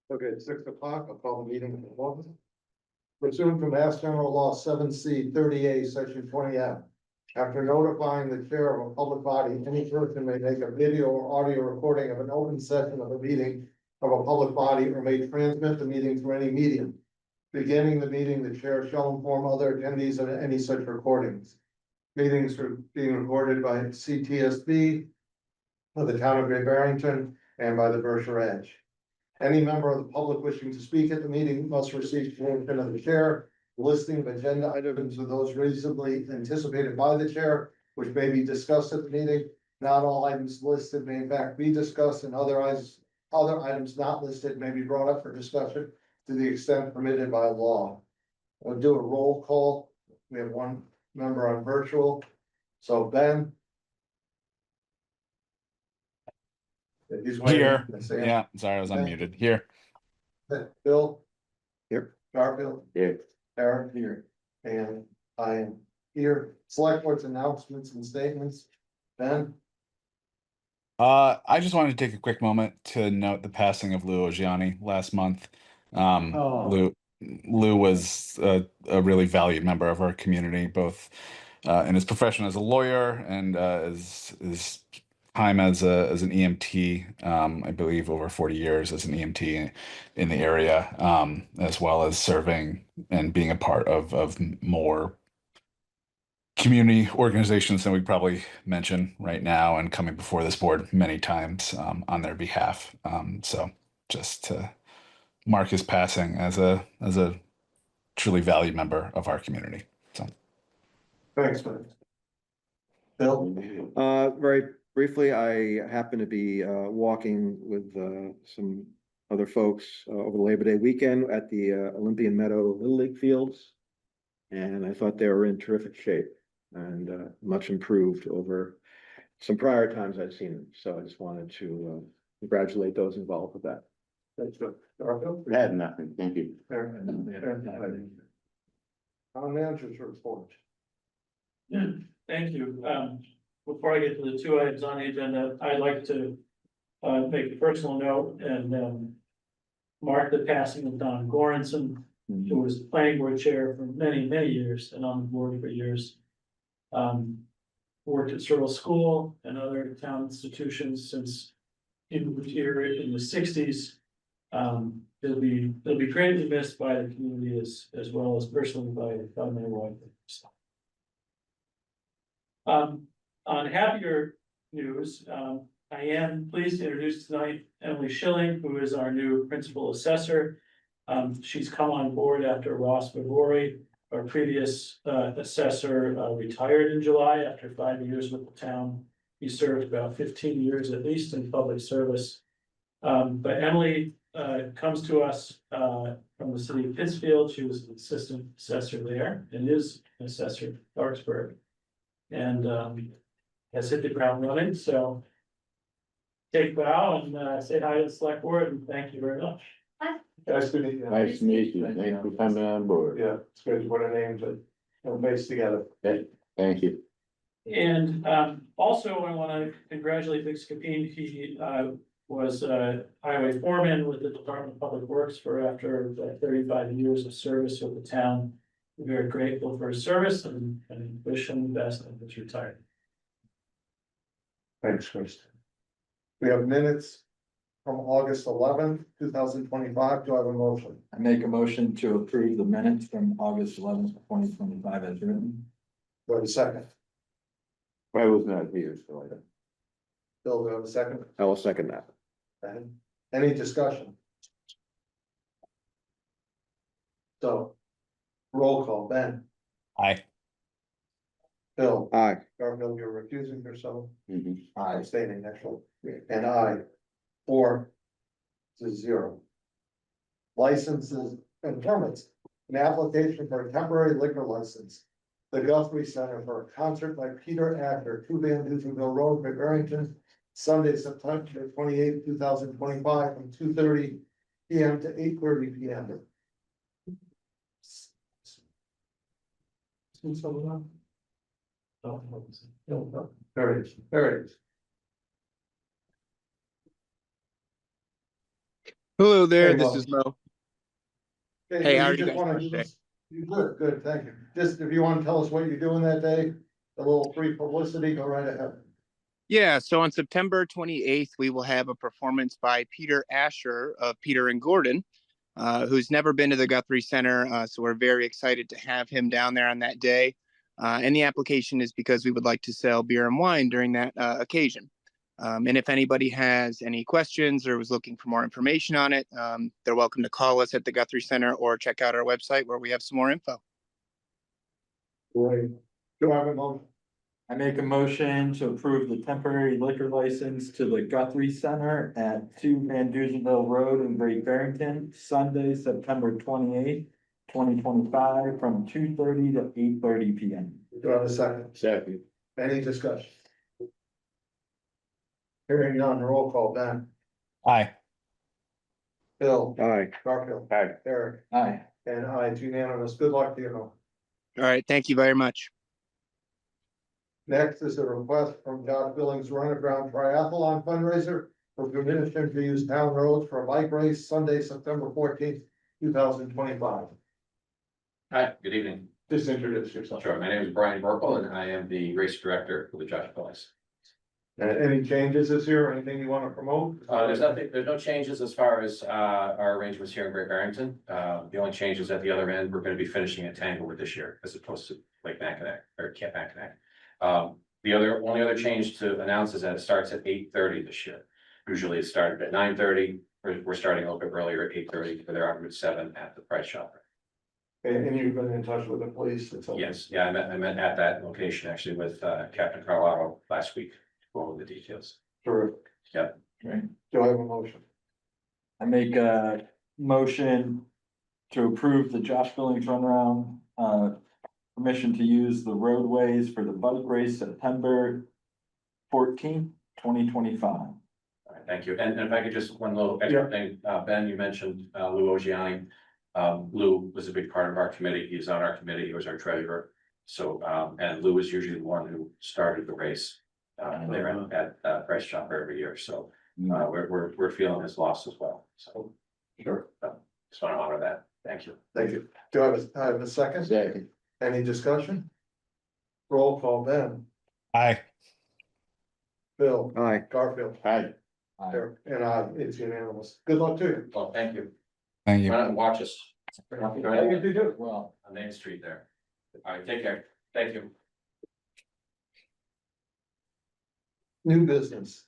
Okay, it's 6 o'clock, I'll call the meeting to order. Pursuant to Mass General Law 7C 30A, Section 20F. After notifying the chair of a public body, any person may make a video or audio recording of an open session of a meeting of a public body or may transmit the meeting through any medium. Beginning the meeting, the chair shall inform other attendees of any such recordings. Meetings are being recorded by CTSB of the town of Great Barrington and by the Berkshire Edge. Any member of the public wishing to speak at the meeting must receive permission of the chair. The listing of agenda items are those reasonably anticipated by the chair, which may be discussed at the meeting. Not all items listed may in fact be discussed, and other items not listed may be brought up for discussion to the extent permitted by law. We'll do a roll call. We have one member on virtual. So Ben. He's waiting. Here, yeah, sorry, I was unmuted. Here. Bill. Here. Garfield. Here. Eric. Here. And I am here. Select board's announcements and statements. Ben. I just wanted to take a quick moment to note the passing of Lou Ogiani last month. Lou was a really valued member of our community, both in his profession as a lawyer and his time as an EMT, I believe over 40 years as an EMT in the area, as well as serving and being a part of more community organizations than we probably mention right now, and coming before this board many times on their behalf. So just to mark his passing as a truly valued member of our community. So Thanks, Ben. Bill. Very briefly, I happen to be walking with some other folks over the Labor Day weekend at the Olympian Meadow Little League fields. And I thought they were in terrific shape and much improved over some prior times I've seen them. So I just wanted to congratulate those involved with that. That's good. Garfield. I had nothing, thank you. Town manager's report. Yeah, thank you. Before I get to the two items on the agenda, I'd like to make a personal note and mark the passing of Don Goranson, who was planning board chair for many, many years and on the board for years. Worked at Searle School and other town institutions since he moved here in the 60s. He'll be greatly missed by the community as well as personally by my wife. On happier news, I am pleased to introduce tonight Emily Schilling, who is our new principal assessor. She's come on board after Ross Vivori, our previous assessor, retired in July after 5 years with the town. He served about 15 years at least in public service. But Emily comes to us from the city of Pittsfield. She was an assistant assessor there and is an assessor at Clarksburg, and has hit the ground running. So take a bow and say hi to the select board, and thank you very much. Nice to meet you. Nice to meet you, thank you for coming on board. Yeah, it's good to put our names and face together. Thank you. And also I want to congratulate Vic Scapin. He was highway foreman with the Department of Public Works for after 35 years of service with the town. We're very grateful for his service and wish him the best in his retirement. Thanks, Chris. We have minutes from August 11th, 2025. Do I have a motion? I make a motion to approve the minutes from August 11th, 2025 as written. Do I have a second? I was not here, so I don't. Bill, do I have a second? I will second that. Ben? Any discussion? So, roll call. Ben. Aye. Bill. Aye. Garfield, you're recusing yourself. Aye. Abstaining, actually. And I. 4-0. Licenses and permits. An application for a temporary liquor license. The Guthrie Center for a concert by Peter Asher, 2 Van Duzenville Road, Great Barrington, Sunday, September 28th, 2025, from 2:30 p.m. to 8:30 p.m. There it is. There it is. Hello there, Hey, this Mo. is Mo. Okay, Hey, so how are you just guys wanna doing give today? us- You good, good, thank you. Just if you wanna tell us what you're doing that day, a little free publicity, go right ahead. Yeah, so on September 28th, we will have a performance by Peter Asher of Peter and Gordon, who's never been to the Guthrie Center. So we're very excited to have him down there on that day. And the application is because we would like to sell beer and wine during that occasion. And if anybody has any questions or was looking for more information on it, they're welcome to call us at the Guthrie Center or check out our website where we have some more info. Great. Do I have a motion? I make a motion to approve the temporary liquor license to the Guthrie Center at 2 Van Duzenville Road in Great Barrington, Sunday, September 28th, 2025, from 2:30 to 8:30 PM. Do I have a second? Second. Any discussion? Hearing none, roll call, Ben, Aye. Bill, Aye. Garfield, Aye. Eric, Aye. and I, it's unanimous. Good luck to you. Mo. All right, thank you very much. Next is a request from Josh Billings Runaground Triathlon fundraiser for permission to use town roads for a bike race Sunday, September 14th, 2025. Hi, good evening. Just introduce yourself. Sure, my name is Brian Burkle and I am the race director for the Josh Billings. Any changes this year, or anything you want to promote? There's no changes as far as our arrangements here in Great Barrington. The only change is at the other end, we're gonna be finishing at Tanglewood this year as opposed to Lake Mackinac or Camp Mackinac. The only other change to announce is that it starts at 8:30 this year. Usually it started at 9:30. We're starting a little bit earlier at 8:30 for their Route 7 at the Price Shopper. And you've been in touch with the police? and so- Yes, yeah, I met at that location actually with Captain Carlisle last week. Go over the details. Terrific. Yep. Right. Do I have a motion? I make a motion to approve the Josh Billings runaround, permission to use the roadways for the bike race September 14th, 2025. All right, thank you. And if I could just one little extra thing, Ben, you mentioned Lou Ogiani. Lou was a big part of our committee. He's on our committee. He was our treasurer. So, and Lou is usually the one who started the race there at Price Chopper every year. So we're feeling his loss as well. So Sure. just want to honor that. Thank you. Thank you. Do I have a second? Second. Any discussion? Roll call, Ben, Aye. Bill, Aye. Garfield, Aye. Aye. Eric, and I, it's unanimous. Good luck to you. Well, thank you. Thank you. Why not watch us Well, on Main Street there. All right, take care. Thank you. New business.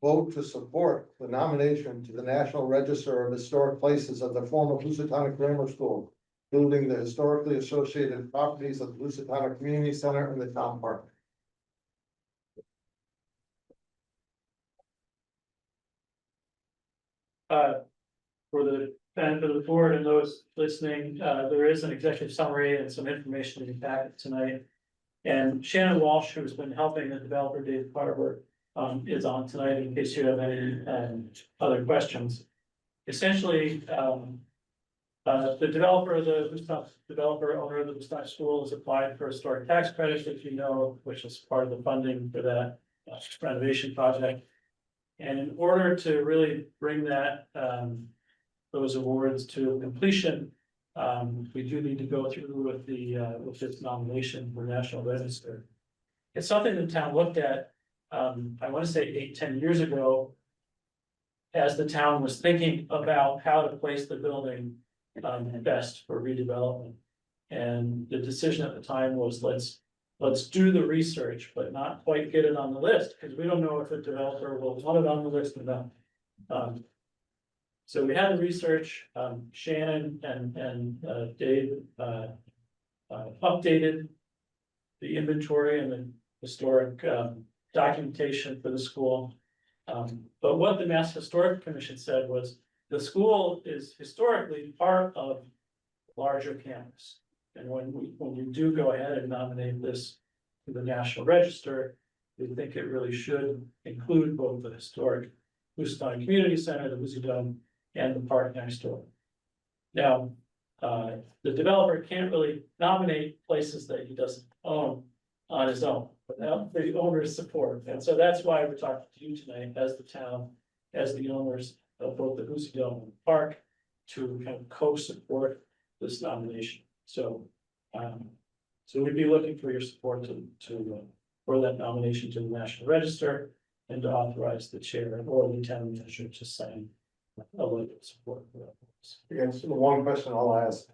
Vote to support the nomination to the National Register of Historic Places of the former Housatonic Grammar School, including the historically associated properties of the Housatonic Community Center and the town park. For the benefit of the board and those listening, there is an executive summary and some information in the packet tonight. And Shannon Walsh, who's been helping the developer Dave Carver, is on tonight in case you have any other questions. Essentially, the developer, the Woodstock developer, owner of the Woodstock School, has applied for historic tax credits, if you know, which is part of the funding for that renovation project. And in order to really bring that those awards to completion, we do need to go through with with this nomination for National Register. It's something the town looked at, I want to say 8-10 years ago, as the town was thinking about how to place the building best for redevelopment. And the decision at the time was let's do the research, but not quite get it on the list, because we don't know if a developer will want it on the list or not. So we had the research, Shannon and Dave updated the inventory and the historic documentation for the school. But what the Mass Historic Commission said was the school is historically part of larger campus. And when we do go ahead and nominate this to the National Register, we think it really should include both the historic Housatonic Community Center, the Woozy Dome, and the park next door. Now, the developer can't really nominate places that he doesn't own on his own without the owner's support. And so that's why we're talking to you tonight as the town, as the owners of both the Hoosier Dome and Park to kind of co-support this nomination. So, so we'd be looking for your support for that nomination to the National Register and to authorize the chair or the town manager to sign a letter of support for that. Yes, the one question I'll ask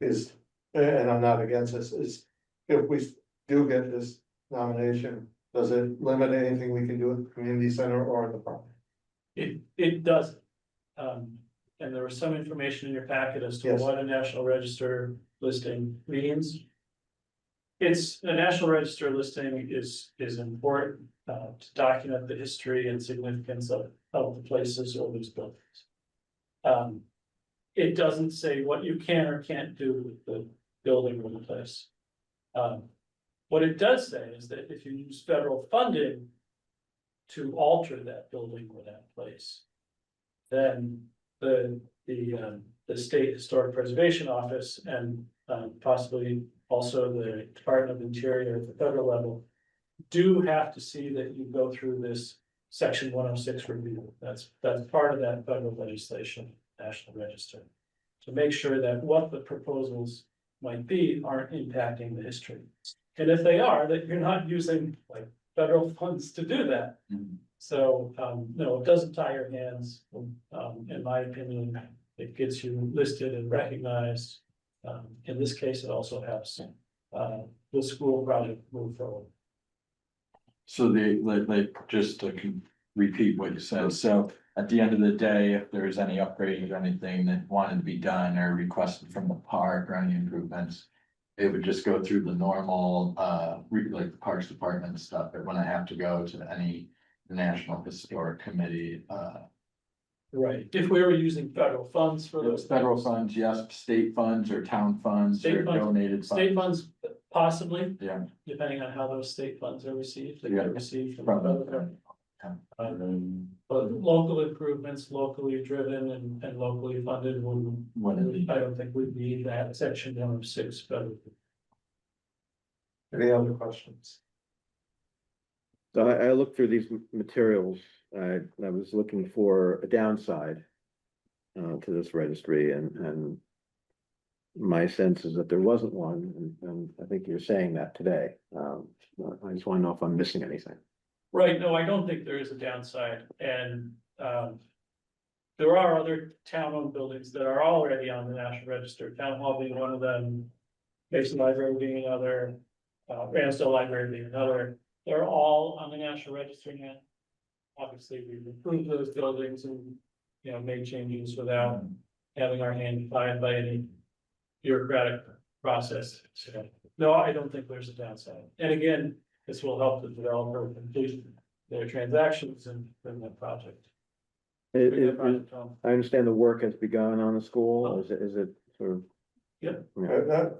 is, and I'm not against this, is if we do get this nomination, does it limit anything we can do at the community center or in the park? It doesn't. And there was some information in your packet as to Yes. what a National Register listing means. It's, a National Register listing is important, to document the history and significance of the places or these buildings. It doesn't say what you can or can't do with the building or the place. What it does say is that if you use federal funding to alter that building or that place, then the State Historic Preservation Office and possibly also the Department of Interior at the federal level do have to see that you go through this Section 106 review. That's part of that federal legislation, National Register, to make sure that what the proposals might be aren't impacting the history. And if they are, that you're not using like federal funds to do that. So, no, it doesn't tie your hands. In my opinion, it gets you listed and recognized. In this case, it also helps the school project move forward. So just to repeat what you said, so at the end of the day, if there's any upgrades or anything that wanted to be done or requested from the park or any improvements, it would just go through the normal, like the Parks Department stuff, it wouldn't have to go to any National Historic Committee, Right, if we were using federal funds for those. federal funds, yes, state funds or town funds or State funds. donated State funds. funds, possibly, Yeah. depending on how those state funds are received, they Yeah. get received from From other the- government. But local improvements, locally driven and locally funded, I don't think we'd need that Section 106 federal. Any other questions? So I looked through these materials, I was looking for a downside to this registry and my sense is that there wasn't one, and I think you're saying that today. I just want to know if I'm missing anything. Right, no, I don't think there is a downside, and there are other town-owned buildings that are already on the National Register, Town Hall being one of them, Mason Library being another, Ramsdale Library being another. They're all on the National Register now. Obviously, we've improved those buildings and, made changes without having our hand tied by any bureaucratic process. So, no, I don't think there's a downside. And again, this will help the developer complete their transactions and that project. I understand the work has begun on the school, is it sort of? Yep.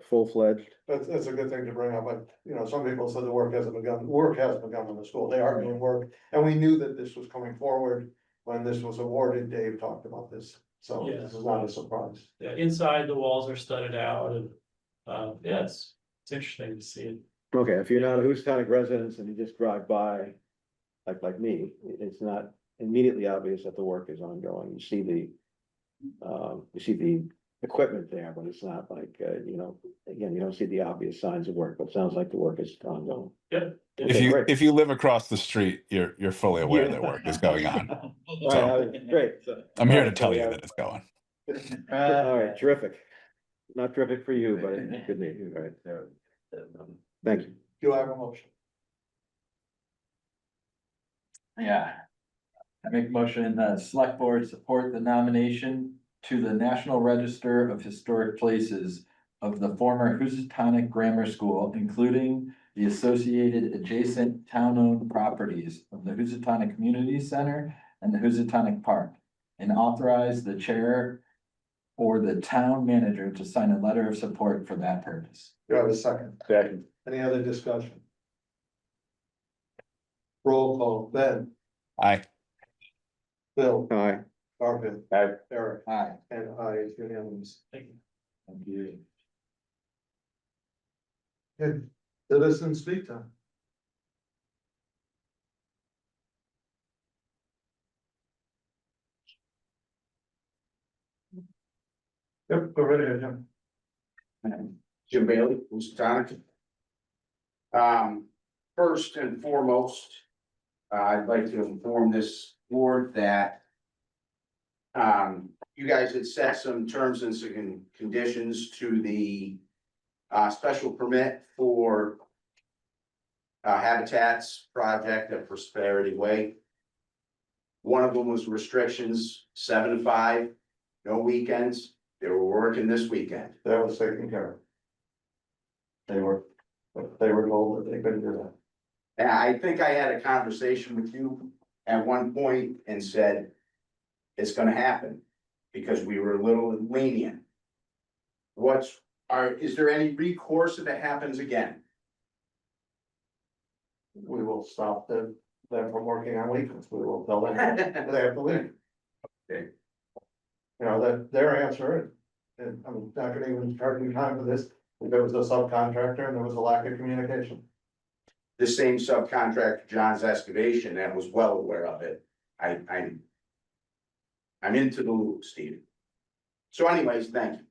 Full-fledged? That's a good thing to bring up, but, some people said the work hasn't begun, work has begun in the school, they are doing work. And we knew that this was coming forward when this was awarded, Dave talked about this, so Yeah. this is not a surprise. Yeah, inside the walls are studded out and, yeah, it's interesting to see it. Okay, if you're not a Houstonic resident and you just drive by, like me, it's not immediately obvious that the work is ongoing. You see the equipment there, but it's not like, again, you don't see the obvious signs of work, but it sounds like the work is ongoing. Yep. Okay, great. If you live across the street, you're fully aware Yeah. that work is going on. All right, great. I'm here to Alright, so tell we you have- that it's going. All right, terrific. Not terrific for you, but good news, all right. Thank you. Do I have a motion? Yeah. I make a motion, select board support the nomination to the National Register of Historic Places of the former Housatonic Grammar School, including the associated adjacent town-owned properties of the Housatonic Community Center and the Housatonic Park, and authorize the chair or the town manager to sign a letter of support for that purpose. Do I have a second? Second. Any other discussion? Roll call, Ben, Aye. Bill, Aye. Garfield, Aye. Eric, Aye. and I, it's unanimous. Thank you. Thank you. Good, citizen speak time. Yep, go right ahead, Jim. Jim Bailey, Housatonic. First and foremost, I'd like to inform this board that you guys had set some terms and some conditions to the special permit for Habitat's project at Prosperity Way. One of them was restrictions, 7 to 5, no weekends. They were working this weekend. That was taken care of. They were told that they couldn't do that. And I think I had a conversation with you at one point and said, it's gonna happen, because we were a little lenient. Is there any recourse if it happens again? We will stop them from working on weekends. We will tell them that they have to leave. Okay. You know, that their answer, and I'm not gonna even charge you time for this, there was a subcontractor and there was a lack of communication. The same subcontractor, John's Excavation, that was well aware of it. I'm into the loop, Steve. So anyways, thank you.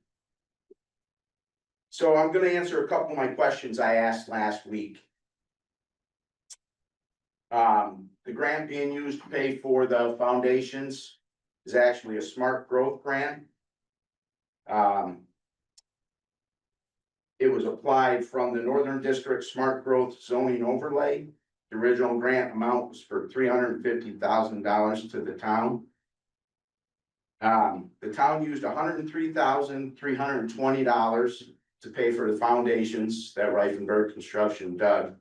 So I'm gonna answer a couple of my questions I asked last week. The grant being used to pay for the foundations is actually a smart growth grant. It was applied from the Northern District Smart Growth Zoning Overlay. The original grant amount was for $350,000 to the town. The town used $103,320 to pay for the foundations that Reifenberg Construction dug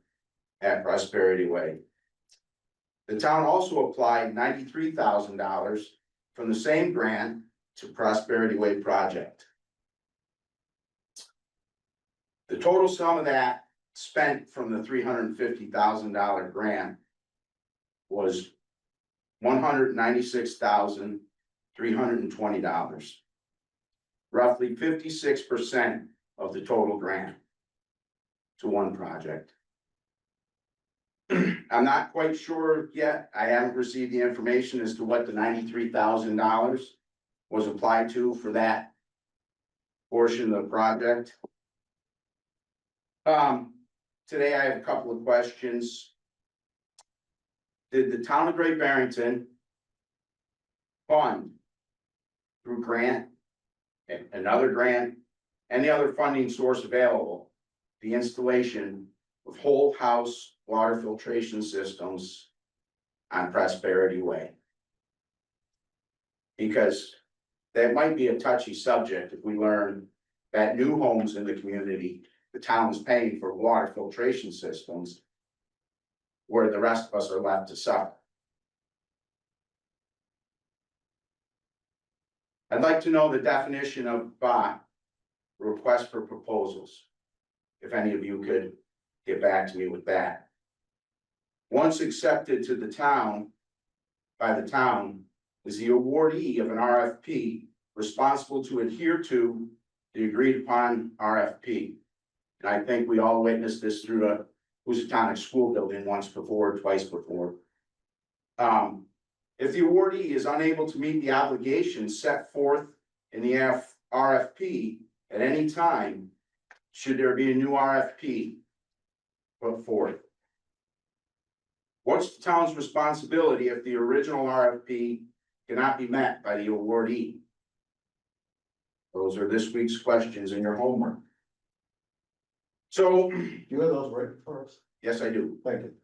at Prosperity Way. The town also applied $93,000 from the same grant to Prosperity Way project. The total sum of that spent from the $350,000 grant was $196,320. Roughly 56% of the total grant to one project. I'm not quite sure yet. I haven't received the information as to what the $93,000 was applied to for that portion of the project. Today I have a couple of questions. Did the town of Great Barrington fund through grant, another grant, any other funding source available, the installation of whole house water filtration systems on Prosperity Way? Because that might be a touchy subject if we learn that new homes in the community, the town is paying for water filtration systems, where the rest of us are left to suffer. I'd like to know the definition of request for proposals. If any of you could get back to me with that. Once accepted to the town, by the town, is the awardee of an RFP responsible to adhere to the agreed upon RFP. And I think we all witnessed this through a Housatonic school building once before, twice before. If the awardee is unable to meet the obligations set forth in the RFP at any time, should there be a new RFP put forth? What's the town's responsibility if the original RFP cannot be met by the awardee? Those are this week's questions in your homework. So, You have those right for us. yes, I do. Thank you.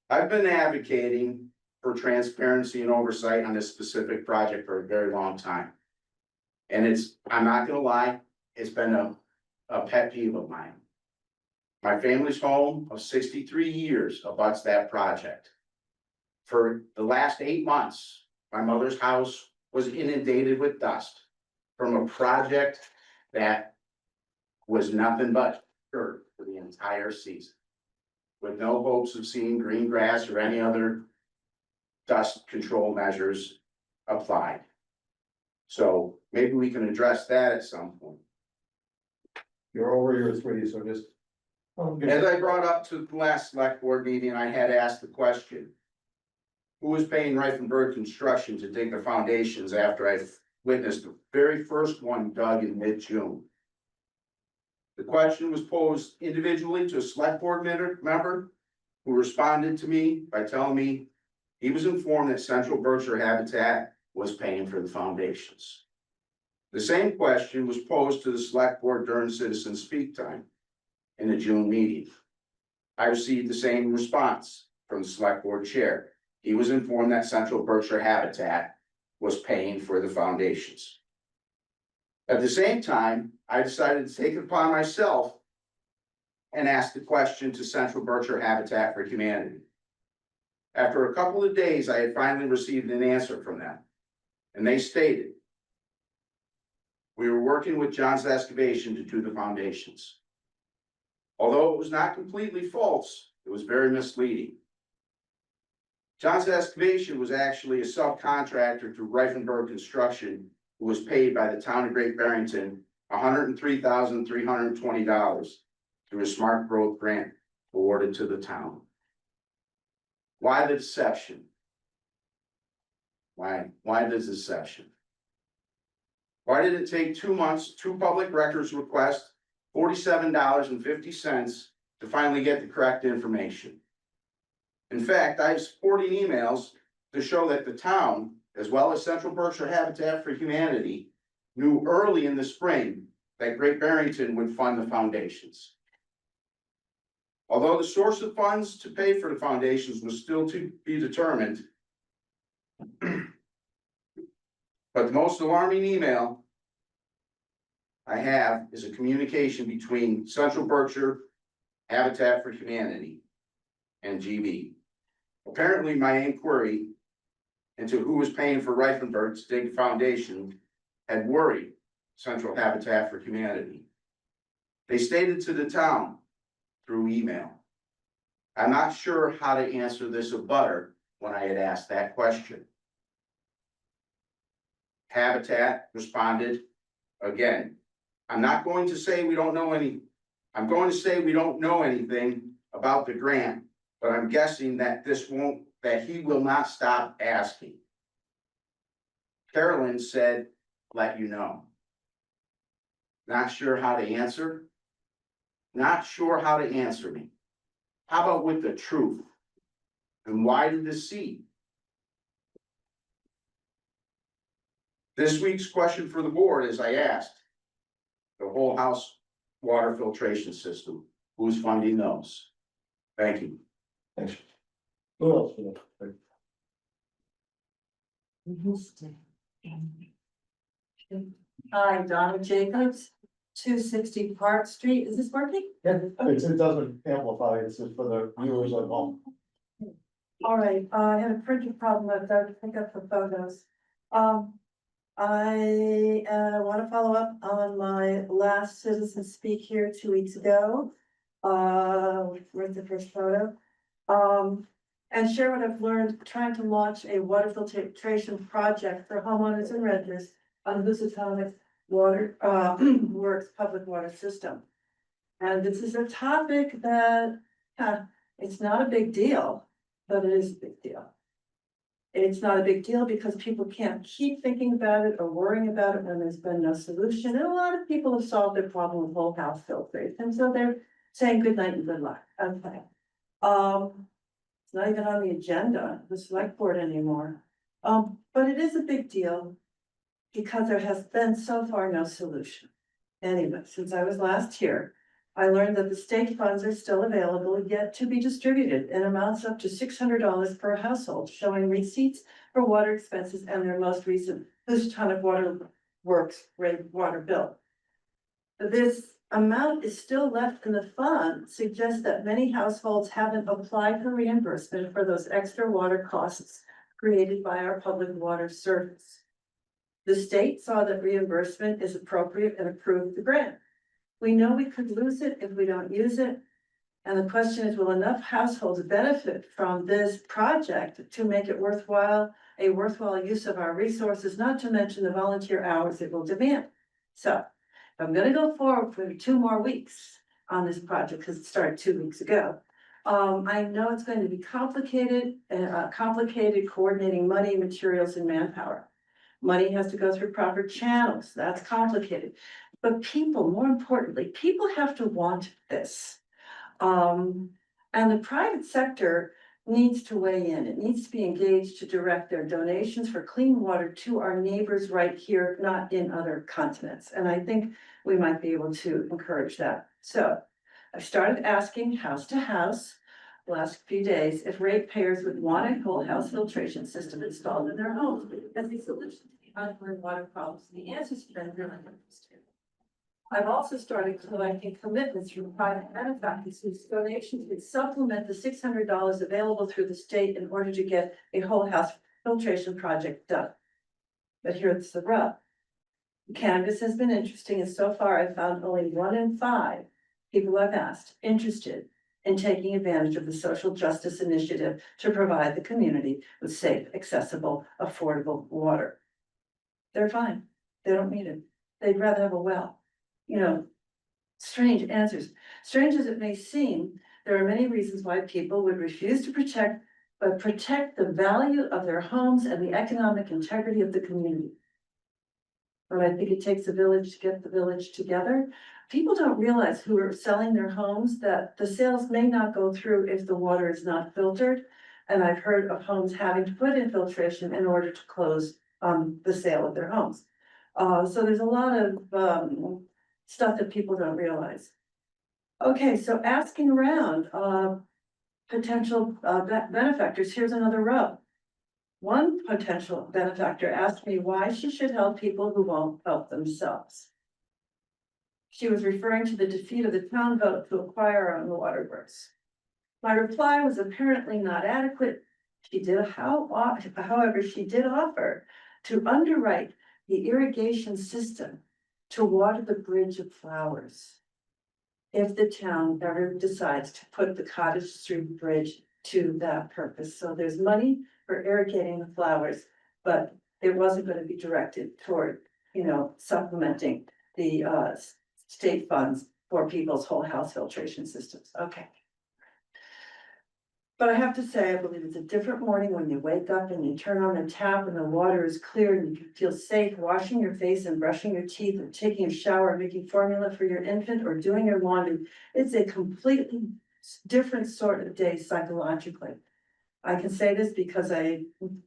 I've been advocating for transparency and oversight on this specific project for a very long time. And I'm not gonna lie, it's been a pet peeve of mine. My family's home of 63 years abuts that project. For the last 8 months, my mother's house was inundated with dust from a project that was nothing but dirt for the entire season, with no hopes of seeing green grass or any other dust control measures applied. So maybe we can address that at some point. You're over your 3, so just. As I brought up to the last select board meeting, I had asked the question, who is paying Reifenberg Construction to dig the foundations after I've witnessed the very first one dug in mid-June. The question was posed individually to a select board member who responded to me by telling me he was informed that Central Berkshire Habitat was paying for the foundations. The same question was posed to the select board during citizen speak time in the June meeting. I received the same response from the select board chair. He was informed that Central Berkshire Habitat was paying for the foundations. At the same time, I decided to take it upon myself and ask the question to Central Berkshire Habitat for Humanity. After a couple of days, I had finally received an answer from them, and they stated, we were working with John's Excavation to do the foundations. Although it was not completely false, it was very misleading. John's Excavation was actually a subcontractor to Reifenberg Construction, who was paid by the town of Great Barrington $103,320 through a smart growth grant awarded to the town. Why the deception? Why the deception? Why did it take 2 months, 2 public records requests, $47.50 to finally get the correct information? In fact, I have supporting emails to show that the town, as well as Central Berkshire Habitat for Humanity, knew early in the spring that Great Barrington would fund the foundations. Although the source of funds to pay for the foundations was still to be determined, but the most alarming email I have is a communication between Central Berkshire Habitat for Humanity and GB. Apparently, my inquiry into who was paying for Reifenberg's dig foundation had worried Central Habitat for Humanity. They stated to the town through email. I'm not sure how to answer this abutter when I had asked that question. Habitat responded again. I'm not going to say we don't know any. I'm going to say we don't know anything about the grant, but I'm guessing that that he will not stop asking. Carolyn said, let you know. Not sure how to answer? Not sure how to answer me. How about with the truth? And why the deceit? This week's question for the board, as I asked, the whole house water filtration system, who's funding those? Thank you. Thanks. Who else? Hi, Donna Jacobs, 260 Park Street. Is this working? Yeah, it doesn't amplify, it's just for the viewers at home. All right, I had a printer problem. I've got to pick up the photos. I want to follow up on my last citizen speak here 2 weeks ago. Where's the first photo? And share what I've learned trying to launch a water filtration project for homeowners and renters on the Housatonic Water Works public water system. And this is a topic that it's not a big deal, but it is a big deal. It's not a big deal because people can't keep thinking about it or worrying about it when there's been no solution. And a lot of people have solved their problem with whole house filtration. So they're saying good night and good luck. Okay. It's not even on the agenda, the select board anymore. But it is a big deal because there has been so far no solution. Anyway, since I was last here, I learned that the state funds are still available yet to be distributed in amounts up to $600 per household, showing receipts for water expenses and their most recent Housatonic Water Works water bill. This amount is still left in the fund, suggests that many households haven't applied for reimbursement for those extra water costs created by our public water service. The state saw that reimbursement is appropriate and approved the grant. We know we could lose it if we don't use it. And the question is, will enough households benefit from this project to make it a worthwhile use of our resources, not to mention the volunteer hours it will demand? So I'm going to go forward for 2 more weeks on this project because it started 2 weeks ago. I know it's going to be complicated coordinating money, materials, and manpower. Money has to go through proper channels. That's complicated. But people, more importantly, people have to want this. And the private sector needs to weigh in. It needs to be engaged to direct their donations for clean water to our neighbors right here, not in other continents. And I think we might be able to encourage that. So I've started asking house to house the last few days if ratepayers would want a whole house filtration system installed in their homes as a solution to the ongoing water problems. The answers have been really interesting. I've also started collecting commitments from private benefactors whose donations would supplement the $600 available through the state in order to get a whole house filtration project done. But here's the rub. Canvas has been interesting, and so far I've found only 1 in 5 people I've asked interested in taking advantage of the social justice initiative to provide the community with safe, accessible, affordable water. They're fine. They don't need it. They'd rather have a well. You know, strange answers. Strange as it may seem, there are many reasons why people would refuse to protect the value of their homes and the economic integrity of the community. But I think it takes a village to get the village together. People don't realize who are selling their homes that the sales may not go through if the water is not filtered. And I've heard of homes having to put in filtration in order to close the sale of their homes. So there's a lot of stuff that people don't realize. Okay, so asking around potential benefactors, here's another rub. One potential benefactor asked me why she should help people who won't help themselves. She was referring to the defeat of the town vote to acquire our own waterworks. My reply was apparently not adequate. However, she did offer to underwrite the irrigation system to water the Bridge of Flowers if the town ever decides to put the Cottage Street Bridge to that purpose. So there's money for irrigating the flowers, but it wasn't going to be directed toward, supplementing the state funds for people's whole house filtration systems. Okay. But I have to say, I believe it's a different morning when you wake up and you turn on the tap and the water is clear and you can feel safe washing your face and brushing your teeth or taking a shower, making formula for your infant or doing your laundry. It's a completely different sort of day psychologically. I can say this because I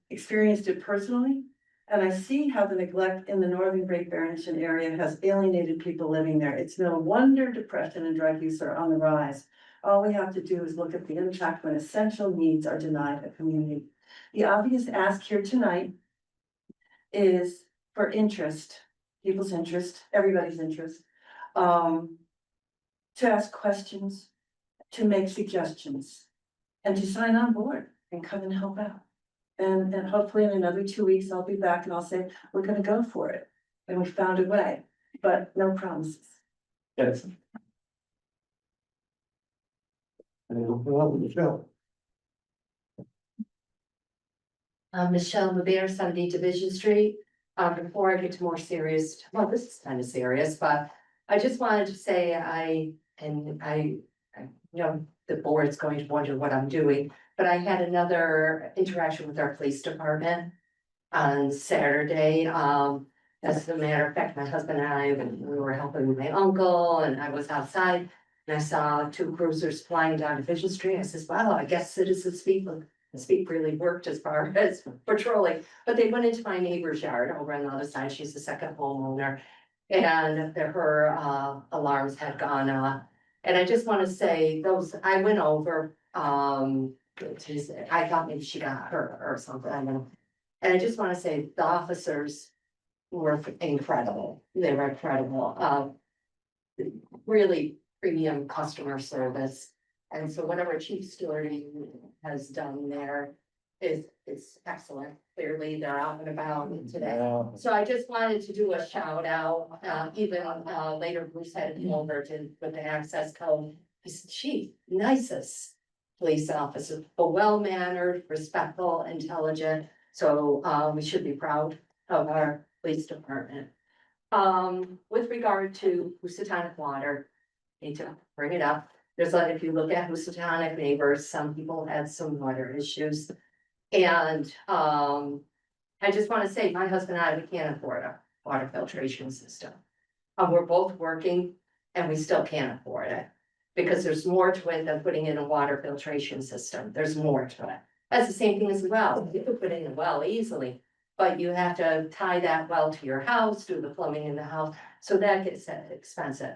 experienced it personally, and I see how the neglect in the northern Great Barrington area has alienated people living there. It's no wonder depression and drug use are on the rise. All we have to do is look at the impact when essential needs are denied a community. The obvious ask here tonight is for interest, people's interest, everybody's interest, to ask questions, to make suggestions, and to sign on board and come and help out. And hopefully in another 2 weeks, I'll be back and I'll say, we're gonna go for it. And we found a way, but no promises. Yes. Michelle. Michelle Mabere, 70 Division Street. Before I get to more serious, well, this is kind of serious, but I just wanted to say I know the board's going to wonder what I'm doing, but I had another interaction with our police department on Saturday. As a matter of fact, my husband and I, we were helping my uncle and I was outside. And I saw 2 cruisers flying down Division Street. I says, wow, I guess citizen speak really worked as far as patrolling. But they went into my neighbor's yard over on the other side. She's the second homeowner. And her alarms had gone off. And I just want to say I went over, I thought maybe she got hurt or something. I don't know. And I just want to say the officers were incredible. They were incredible. Really premium customer service. And so whatever Chief Stewart has done there is excellent. Clearly, they're out and about today. So I just wanted to do a shout out, even later Bruce had to go over to with the access code. He said, Chief, nicest police officer, but well-mannered, respectful, intelligent. So we should be proud of our police department. With regard to Housatonic water, need to bring it up. There's like, if you look at Housatonic neighbors, some people had some water issues. And I just wanna say, my husband and I, we can't afford a water filtration system. We're both working and we still can't afford it. Because there's more to it than putting in a water filtration system. There's more to it. That's the same thing as well. You could put in a well easily. But you have to tie that well to your house, do the plumbing in the house, so that gets expensive.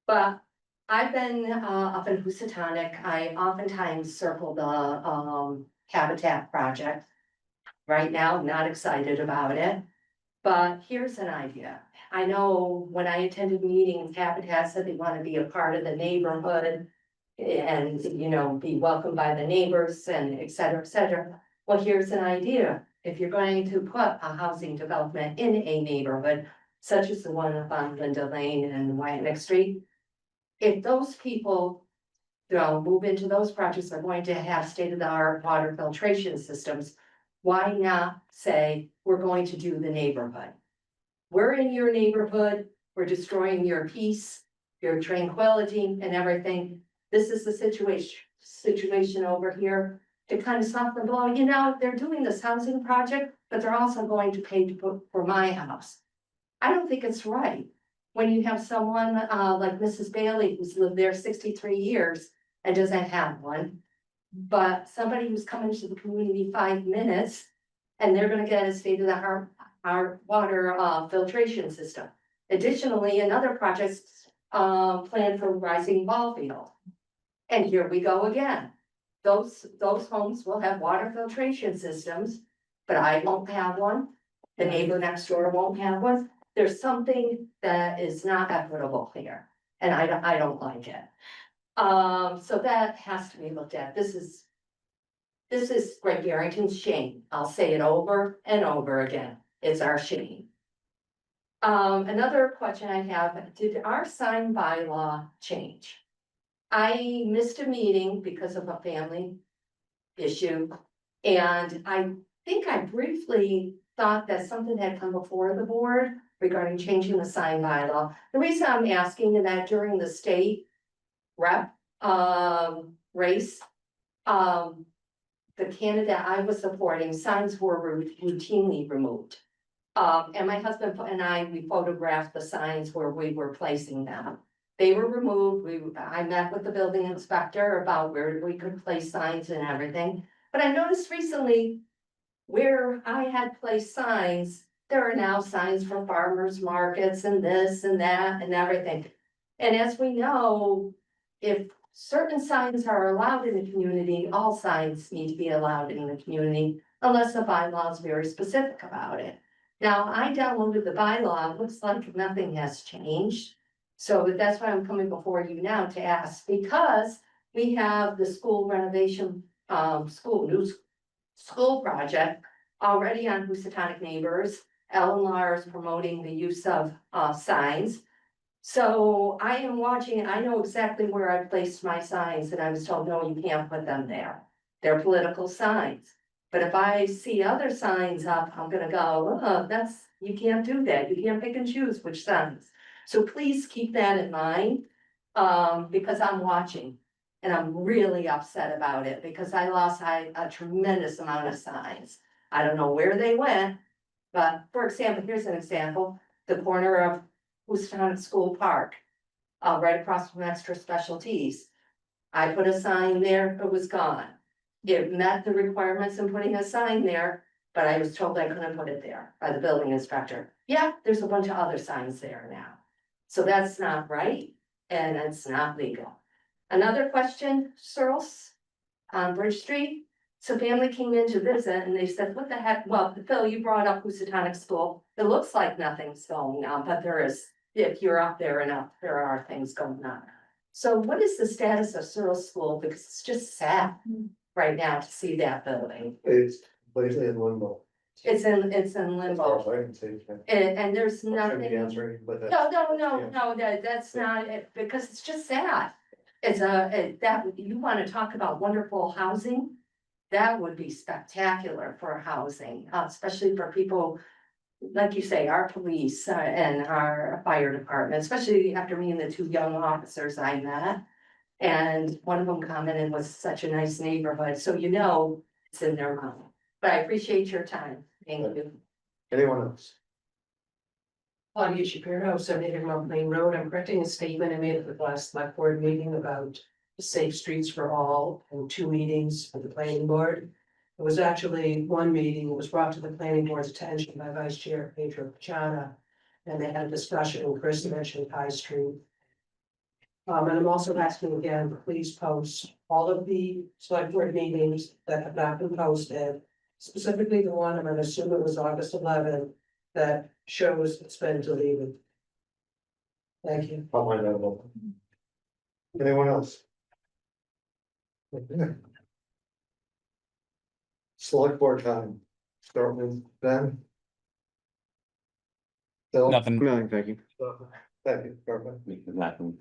But I've been up in Housatonic. I oftentimes circle the Habitat project. Right now, I'm not excited about it, but here's an idea. I know when I attended meetings, Habitat said they want to be a part of the neighborhood. And, you know, be welcomed by the neighbors and et cetera, et cetera. Well, here's an idea. If you're going to put a housing development in a neighborhood, such as the one up on Linda Lane and Wyatnick Street. If those people, you know, move into those projects, are going to have state-of-the-art water filtration systems. Why not say, we're going to do the neighborhood? We're in your neighborhood, we're destroying your peace, your tranquility and everything. This is the situation over here to kind of soften the blow. You know, they're doing this housing project, but they're also going to pay to put for my house. I don't think it's right. When you have someone like Mrs. Bailey, who's lived there 63 years and doesn't have one. But somebody who's coming to the community 5 minutes and they're gonna get a state-of-the-art water filtration system. Additionally, another project's planned for Rising Ball Field. And here we go again. Those homes will have water filtration systems, but I won't have one. The neighbor next door won't have one. There's something that is not equitable here, and I don't like it. So that has to be looked at. This is Great Barrington's shame. I'll say it over and over again. It's our shame. Another question I have, did our sign bylaw change? I missed a meeting because of a family issue. And I think I briefly thought that something had come before the board regarding changing the sign bylaw. The reason I'm asking is that during the state rep race, the candidate I was supporting, signs were routinely removed. And my husband and I, we photographed the signs where we were placing them. They were removed. I met with the building inspector about where we could place signs and everything. But I noticed recently where I had placed signs, there are now signs for farmers markets and this and that and everything. And as we know, if certain signs are allowed in the community, all signs need to be allowed in the community unless the bylaw is very specific about it. Now, I downloaded the bylaw. It looks like nothing has changed. So that's why I'm coming before you now to ask, because we have the school renovation, new school project already on Housatonic Neighbors. Ellen Lar is promoting the use of signs. So I am watching, I know exactly where I placed my signs, and I was told, no, you can't put them there. They're political signs. But if I see other signs up, I'm gonna go, oh, you can't do that. You can't pick and choose which signs. So please keep that in mind, because I'm watching and I'm really upset about it because I lost a tremendous amount of signs. I don't know where they went, but for example, here's an example, the corner of Housatonic School Park, right across from Extra Specialties. I put a sign there, it was gone. It met the requirements in putting a sign there, but I was told I couldn't put it there by the building inspector. Yeah, there's a bunch of other signs there now. So that's not right, and it's not legal. Another question, Searles, on Bridge Street. So family came in to visit and they said, what the heck? Well, Phil, you brought up Housatonic School. It looks like nothing's going on, but there is, if you're up there enough, there are things going on. So what is the status of Searles School? Because it's just sad right now to see that building. It's completely in limbo. It's in As far limbo. as I can see. And there's Shouldn't be nothing. answering, but that's. No, that's not it, because it's just sad. It's that, you wanna talk about wonderful housing? That would be spectacular for housing, especially for people, like you say, our police and our fire department, especially after me and the 2 young officers I met. And one of them commented, was such a nice neighborhood, so you know, it's in their mind. But I appreciate your time. Thank you. Anyone else? Claudia Shapiro, 78 Mount Plain Road. I'm correcting a statement I made at the last select board meeting about safe streets for all and 2 meetings for the planning board. It was actually 1 meeting, it was brought to the planning board's attention by Vice Chair Pedro Pachana. And they had a discussion, and Chris mentioned High Street. And I'm also asking again, please post all of the select board meetings that have not been posted. Specifically the one, I'm gonna assume it was August 11th, that shows it's been deleted. Thank you. I'll find out about it. Anyone else? Select board time. Start with Ben. Bill? Nothing. Nothing, thank you. Thank you, perfect. Nothing.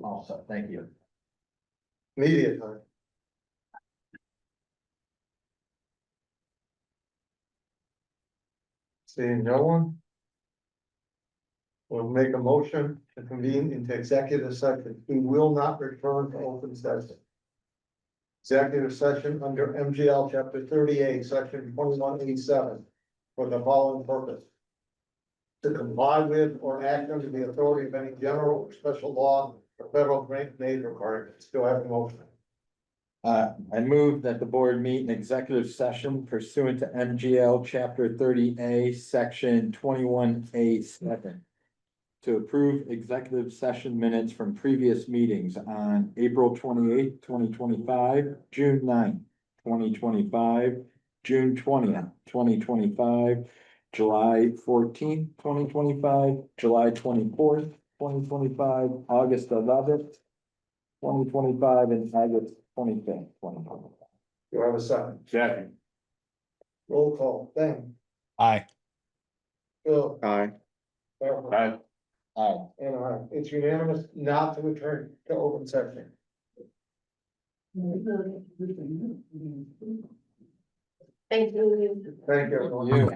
Also, thank you. Media time. Seeing no one. We'll make a motion to convene into executive session. We will not return to open session. Executive session under MGL chapter 38, section 2187 for the following purpose. To comply with or act under the authority of any general or special law or federal grant made requirements. Do I have a motion? I move that the board meet in executive session pursuant to MGL chapter 30A, section 21A7. To approve executive session minutes from previous meetings on April 28th, 2025, June 9th, 2025, June 20th, 2025, July 14th, 2025, July 24th, 2025, August 11th, 2025, and August 25th, 2025. Do I have a second? Second. Roll call. Ben. Aye. Bill. Aye. Barbara, Bye. Aye. and I. It's unanimous not to return to open session. Thank you. Thank you. everyone. You.